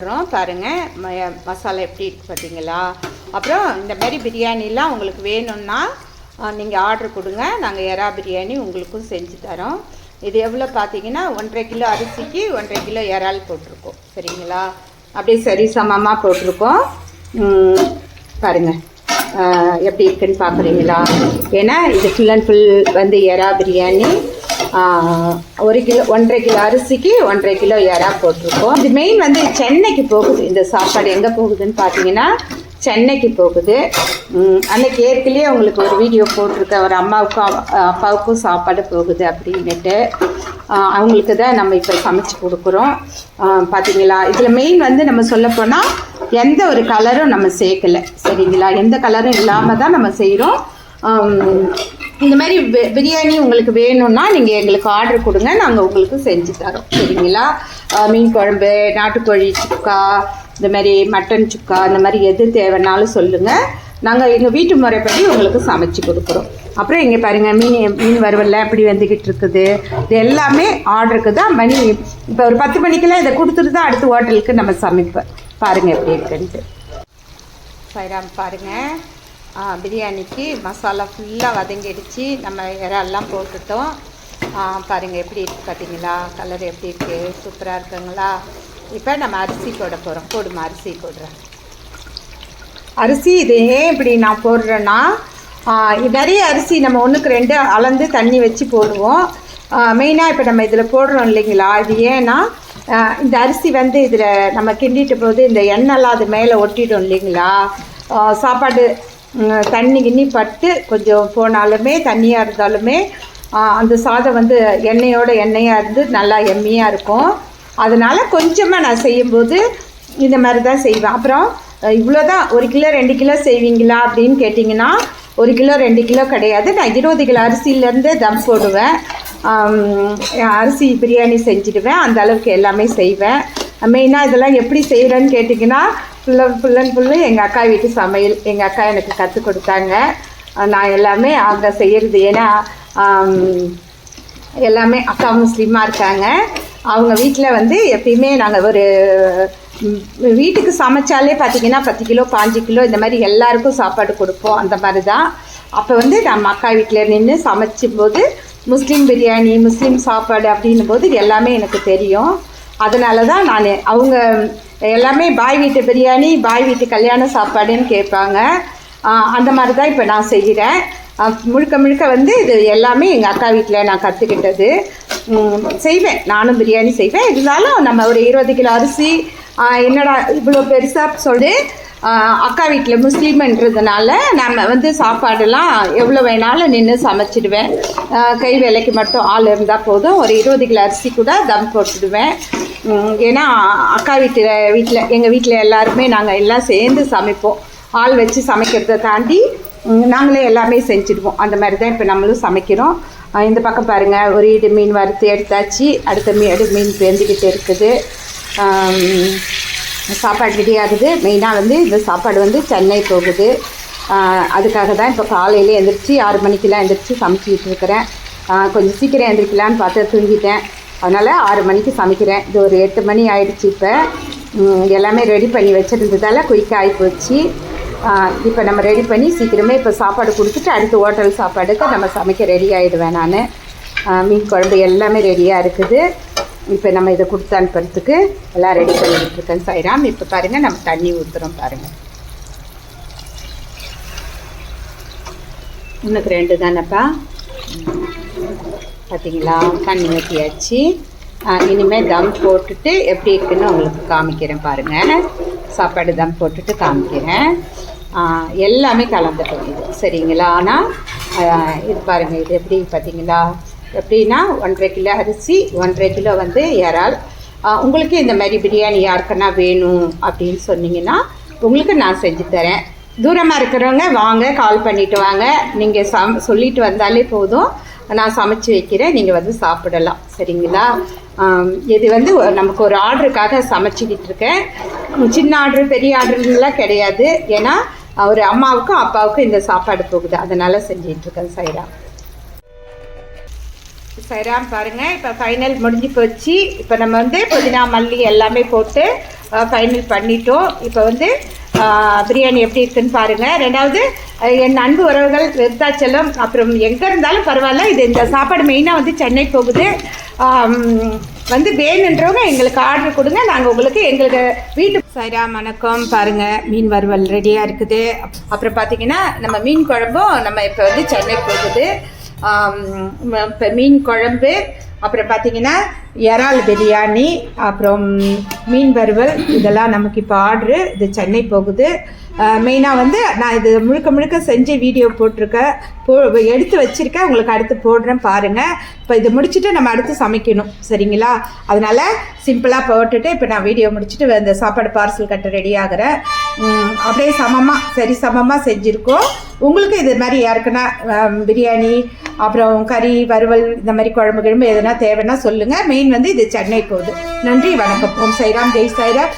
பாருங்கள் மசாலா எப்படி இருக்குது பார்த்தீங்களா. அப்புறம் இந்த மாதிரி பிரியாணிலாம் உங்களுக்கு வேணும்னா நீங்கள் ஆர்டர் கொடுங்க, நாங்கள் எறா பிரியாணி உங்களுக்கும் செஞ்சு தரோம். இது எவ்வளோ பார்த்தீங்கன்னா 1.5 கிலோ அரிசிக்கு 1.5 கிலோ இறால் போட்டிருக்கோம். சரிங்களா, அப்படியே சரி சமமாக போட்டிருக்கோம். பாருங்கள் எப்படி இருக்குன்னு பார்க்குறீங்களா. ஏன்னா இது ஃபுல் அண்ட் ஃபுல் வந்து எறா பிரியாணி. 1 கிலோ 1.5 கிலோ அரிசிக்கு 1.5 கிலோ எறா போட்டிருக்கோம். இது மெயின் வந்து சென்னைக்கு போகுது. இந்த சாப்பாடு எங்கே போகுதுன்னு பார்த்தீங்கன்னா சென்னைக்கு போகுது. அன்றைக்கி ஏற்கனவே உங்களுக்கு ஒரு வீடியோ போட்டிருக்கேன், ஒரு அம்மாவுக்கும் அப்பாவுக்கும் சாப்பாடு போகுது அப்படின்னுட்டு. அவங்களுக்கு தான் நம்ம இப்போ சமைச்சு கொடுக்குறோம். பார்த்தீங்களா, இதில் மெயின் வந்து நம்ம சொல்லப்போனால் எந்த ஒரு கலரும் நம்ம சேர்க்கலை. சரிங்களா, எந்த கலரும் இல்லாமல் தான் நம்ம செய்கிறோம். இந்த மாதிரி பிரியாணி உங்களுக்கு வேணும்னா நீங்கள் எங்களுக்கு ஆர்டர் கொடுங்க, நாங்கள் உங்களுக்கு செஞ்சு தரோம். சரிங்களா, மீன் குழம்பு, நாட்டுக்கோழி சுக்கா, இந்த மாதிரி மட்டன் சுக்கா, இந்த மாதிரி எது தேவைன்னாலும் சொல்லுங்கள், நாங்கள் எங்கள் வீட்டு முறைப்படி உங்களுக்கு சமைச்சு கொடுக்குறோம். அப்புறம் இங்கே பாருங்கள், மீன் வறுவல்லாம் எப்படி வந்துக்கிட்டு இருக்குது. இது எல்லாமே ஆர்டருக்கு தான். மணி இப்போ ஒரு 10 மணிக்கெல்லாம் இதை கொடுத்துட்டு தான் அடுத்த ஹோட்டலுக்கு நம்ம சமைப்போம். பாருங்கள் எப்படி இருக்குன்ட்டு. சைராம் பாருங்கள், பிரியாணிக்கு மசாலா ஃபுல்லாக வதங்கிடுச்சு. நம்ம இறால்லாம் போட்டுட்டோம். பாருங்கள் எப்படி இருக்குது பார்த்தீங்களா, கலர் எப்படி இருக்குது, சூப்பராக இருக்குங்களா. இப்போ நம்ம அரிசி போட போகிறோம். போடுமா, அரிசி போடுறேன். அரிசி இது ஏன் இப்படி நான் போடுறேன்னா, நிறைய அரிசி நம்ம 1க்கு 2 அளந்து தண்ணி வச்சு போடுவோம். மெயினாக இப்போ நம்ம இதில் போடுறோம் இல்லைங்களா, இது ஏன்னா இந்த அரிசி வந்து இதில் நம்ம கிண்டிட்ட போது இந்த எண்ணெய்லாம் அது மேலே ஒட்டிடும் இல்லைங்களா. சாப்பாடு தண்ணி கிண்ணி பட்டு கொஞ்சம் போனாலுமே தண்ணியாக இருந்தாலுமே அந்த சாதம் வந்து எண்ணெயாக இருந்து நல்லா எம்மியாக இருக்கும். அதனால் கொஞ்சமாக நான் செய்யும்போது இந்த மாதிரி தான் செய்வேன். அப்புறம் இவ்வளோ தான் 1 கிலோ 2 கிலோ செய்வீங்களா அப்படின்னு கேட்டிங்கன்னா 1 கிலோ 2 கிலோ கிடையாது. நான் 20 கிலோ அரிசியிலேருந்தே தம் போடுவேன். அரிசி பிரியாணி செஞ்சுடுவேன். அந்த அளவுக்கு எல்லாமே செய்வேன். மெயினாக இதெல்லாம் எப்படி செய்கிறேன்னு கேட்டிங்கன்னா ஃபுல் அண்ட் ஃபுல்லு எங்கள் அக்கா வீட்டு சமையல். எங்கள் அக்கா எனக்கு கற்றுக் கொடுத்தாங்க. நான் எல்லாமே அவங்க செய்கிறது. ஏன்னா எல்லாமே அக்கா முஸ்லீமாக இருக்காங்க. அவங்க வீட்டில் வந்து எப்பயுமே நாங்கள் ஒரு வீட்டுக்கு சமைச்சாலே பார்த்திங்கன்னா 10 கிலோ 5 கிலோ இந்த மாதிரி எல்லாருக்கும் சாப்பாடு கொடுப்போம். அந்த மாதிரி தான். அப்போ வந்து நம்ம அக்கா வீட்டில் நின்று சமைச்சும் போது முஸ்லீம் பிரியாணி, முஸ்லீம் சாப்பாடு அப்படின்னும் போது எல்லாமே எனக்கு தெரியும். அதனால தான் நான் அவங்க எல்லாமே பாய் வீட்டு பிரியாணி, பாய் வீட்டு கல்யாண சாப்பாடுன்னு கேட்பாங்க. அந்த மாதிரி தான் இப்போ நான் செய்கிறேன். முழுக்க வந்து இது எல்லாமே எங்கள் அக்கா வீட்டில் நான் கற்றுக்கிட்டது. செய்வேன், நானும் பிரியாணி செய்வேன். இருந்தாலும் நம்ம ஒரு 20 கிலோ அரிசி என்னடா இவ்வளோ பெருசாக சொல்லி அக்கா வீட்டில் முஸ்லீம்ன்றதுனால நம்ம வந்து சாப்பாடெல்லாம் எவ்வளோ வேணாலும் நின்று சமைச்சிடுவேன். கை வேலைக்கு மட்டும் ஆள் இருந்தால் போதும். ஒரு 20 கிலோ அரிசி கூட தம் போட்டுடுவேன். ஏன்னா அக்கா வீட்டில் எங்கள் வீட்டில் எல்லாருமே நாங்கள் எல்லாம் சேர்ந்து சமைப்போம். ஆள் வச்சு சமைக்கிறத தாண்டி நாங்களே எல்லாமே செஞ்சுடுவோம். அந்த மாதிரி தான் இப்போ நம்மளும் சமைக்கிறோம். இந்த பக்கம் பாருங்கள், ஒரு இது மீன் வறுத்து எடுத்தாச்சு. அடுத்த மீன் வெந்துக்கிட்டு இருக்குது. சாப்பாடு ரெடி ஆகுது. மெயினாக வந்து இந்த சாப்பாடு வந்து சென்னை போகுது. அதுக்காக தான் இப்போ காலையிலே எழுந்திரிச்சி 6 மணிக்கெலாம் எழுந்திரிச்சி சமைச்சிக்கிட்டு இருக்கிறேன். கொஞ்சம் சீக்கிரம் எழுந்திரிக்கலான்னு பார்த்து தூங்கிட்டேன். அதனால் 6 மணிக்கு சமைக்கிறேன். இது ஒரு 8 மணி ஆகிடுச்சு. இப்போ எல்லாமே ரெடி பண்ணி வச்சுருந்ததால் குயிக்காக ஆகி போச்சு. இப்போ நம்ம ரெடி பண்ணி சீக்கிரமே இப்போ சாப்பாடு கொடுத்துட்டு அடுத்த ஹோட்டல் சாப்பாடுக்கு நம்ம சமைக்க ரெடி ஆகிடுவேன் நான். மீன் குழம்பு எல்லாமே ரெடியாக இருக்குது. இப்போ நம்ம இதை கொடுத்து அனுப்புறதுக்கு எல்லாம் ரெடி பண்ணிட்டுருக்கேன். சைராம் இப்போ பாருங்கள், நம்ம தண்ணி ஊற்றுறோம். பாருங்கள், 1க்கு 2 தானேப்பா. பார்த்தீங்களா, தண்ணி ஊற்றியாச்சு. இனிமேல் தம் போட்டுட்டு எப்படி இருக்குன்னு உங்களுக்கு காமிக்கிறேன். பாருங்கள், சாப்பாடு தம் போட்டுட்டு காமிக்கிறேன். எல்லாமே கலந்துட்டோம் இது. சரிங்களா, ஆனால் இது பாருங்கள், இது எப்படி பார்த்தீங்களா, எப்படின்னா 1.5 கிலோ அரிசி, 1.5 கிலோ வந்து இறால். உங்களுக்கு இந்த மாதிரி பிரியாணி யாருக்குன்னா வேணும் அப்படின்னு சொன்னீங்கன்னா உங்களுக்கு நான் செஞ்சு தரேன். தூரமாக இருக்கிறவங்க வாங்க, கால் பண்ணிவிட்டு வாங்க. நீங்கள் சொல்லிட்டு வந்தாலே போதும், நான் சமைச்சு வைக்கிறேன், நீங்கள் வந்து சாப்பிடலாம். சரிங்களா, இது வந்து நமக்கு ஒரு ஆர்டருக்காக சமைச்சிக்கிட்டு இருக்கேன். சின்ன ஆர்டரு பெரிய ஆர்டருலாம் கிடையாது. ஏன்னா ஒரு அம்மாவுக்கும் அப்பாவுக்கும் இந்த சாப்பாடு போகுது, அதனால் செஞ்சிட்ருக்கேன். சைடா சைராம் பாருங்கள், இப்போ ஃபைனல் முடிஞ்சு போச்சு. இப்போ நம்ம வந்து புதினா மல்லி எல்லாமே போட்டு ஃபைனல் பண்ணிட்டோம். இப்போ வந்து பிரியாணி எப்படி இருக்குன்னு பாருங்கள். ரெண்டாவது என் அன்பு உறவுகள் விருத்தாச்சலம் அப்புறம் எங்கே இருந்தாலும் பரவாயில்ல, இது இந்த சாப்பாடு மெயினாக வந்து சென்னை போகுது. வந்து வேணுன்றவங்க எங்களுக்கு ஆர்டர் கொடுங்க, நாங்கள் உங்களுக்கு எங்களுக்கு வீட்டு சைராம் வணக்கம். பாருங்கள், மீன் வறுவல் ரெடியாக இருக்குது. அப்புறம் பார்த்திங்கன்னா நம்ம மீன் குழம்பும் நம்ம இப்போ வந்து சென்னை போகுது. இப்போ மீன் குழம்பு, அப்புறம் பார்த்திங்கன்னா இறால் பிரியாணி, அப்புறம் மீன் வறுவல், இதெல்லாம் நமக்கு இப்போ ஆர்டரு. இது சென்னை போகுது. மெயினாக வந்து நான் இது முழுக்க முழுக்க செஞ்சு வீடியோ போட்டிருக்கேன், எடுத்து வச்சுருக்கேன், உங்களுக்கு அடுத்து போடுறேன் பாருங்கள். இப்போ இது முடிச்சுட்டு நம்ம அடுத்து சமைக்கணும், சரிங்களா? அதனால் சிம்பிளாக போட்டுட்டு இப்போ நான் வீடியோ முடிச்சுட்டு இந்த சாப்பாடு பார்சல் கட்ட ரெடி ஆகிறேன். அப்படியே சமமாக செஞ்சுருக்கோம். உங்களுக்கு இது மாதிரி யாருக்குன்னா பிரியாணி அப்புறம் கறி வறுவல் இந்த மாதிரி குழம்பு எதுனா தேவைன்னா சொல்லுங்கள். மெயின் வந்து இது சென்னை போகுது. நன்றி, வணக்கம். ஓம் சைராம், ஜெய் சாய்ராம்.